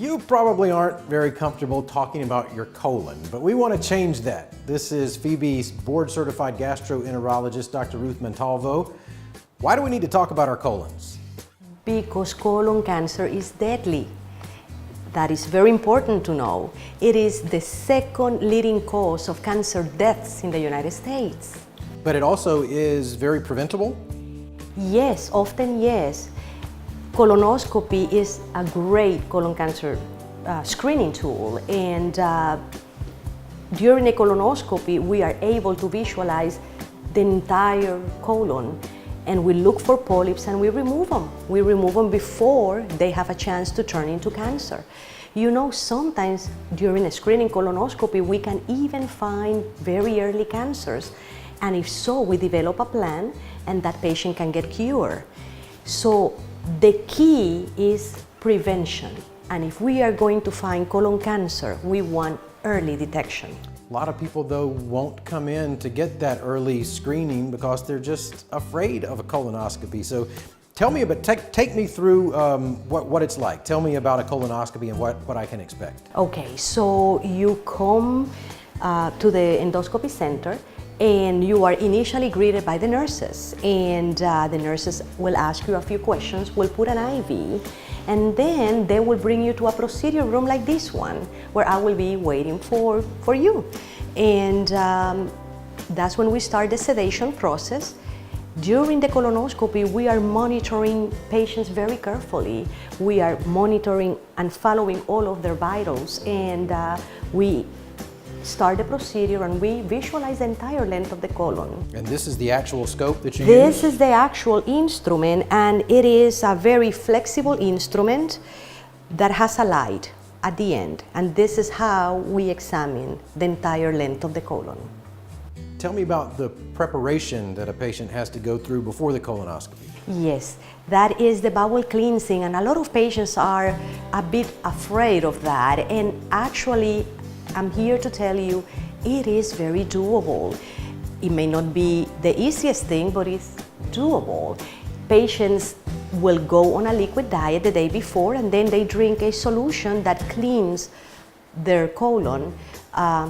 You probably aren't very comfortable talking about your colon, but we want to change that. This is Phoebe's board-certified gastroenterologist, Dr. Ruth Montalvo. Why do we need to talk about our colons? Because colon cancer is deadly. That is very important to know. It is the second leading cause of cancer deaths in the United States. But it also is very preventable? Yes, often yes. Colonoscopy is a great colon cancer screening tool, and during a colonoscopy we are able to visualize the entire colon, and we look for polyps and we remove them. We remove them before they have a chance to turn into cancer. You know, sometimes during a screening colonoscopy we can even find very early cancers, and if so, we develop a plan and that patient can get cured. So the key is prevention, and if we are going to find colon cancer, we want early detection. A lot of people, though, won't come in to get that early screening because they're just afraid of a colonoscopy. So tell me about, take me through what it's like. Tell me about a colonoscopy and what I can expect. Okay, so you come to the endoscopy center, and you are initially greeted by the nurses, and the nurses will ask you a few questions, will put an IV, and then they will bring you to a procedure room like this one, where I will be waiting for you. And that's when we start the sedation process. During the colonoscopy, we are monitoring patients very carefully. We are monitoring and following all of their vitals, and we start the procedure and we visualize the entire length of the colon. And this is the actual scope that you use? This is the actual instrument, and it is a very flexible instrument that has a light at the end, and this is how we examine the entire length of the colon. Tell me about the preparation that a patient has to go through before the colonoscopy. Yes, that is the bowel cleansing, and a lot of patients are a bit afraid of that, and actually I'm here to tell you it is very doable. It may not be the easiest thing, but it's doable. Patients will go on a liquid diet the day before, and then they drink a solution that cleans their colon,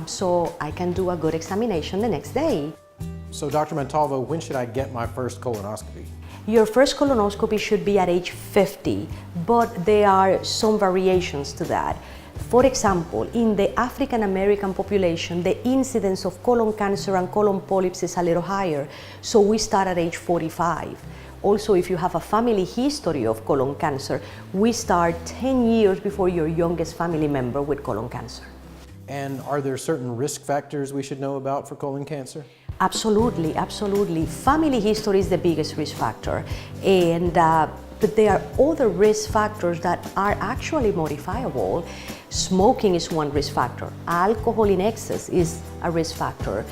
so I can do a good examination the next day. So Dr. Montalvo, when should I get my first colonoscopy? Your first colonoscopy should be at age 50, but there are some variations to that. For example, in the African American population, the incidence of colon cancer and colon polyps is a little higher, so we start at age 45. Also, if you have a family history of colon cancer, we start 10 years before your youngest family member with colon cancer. And are there certain risk factors we should know about for colon cancer? Absolutely, absolutely. Family history is the biggest risk factor, and but there are other risk factors that are actually modifiable. Smoking is one risk factor. Alcohol in excess is a risk factor.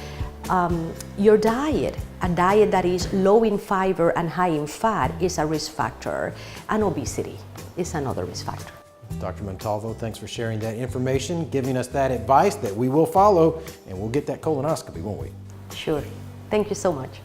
Your diet, a diet that is low in fiber and high in fat, is a risk factor. And obesity is another risk factor. Dr. Montalvo, thanks for sharing that information, giving us that advice that we will follow, and we'll get that colonoscopy, won't we? Sure. Thank you so much.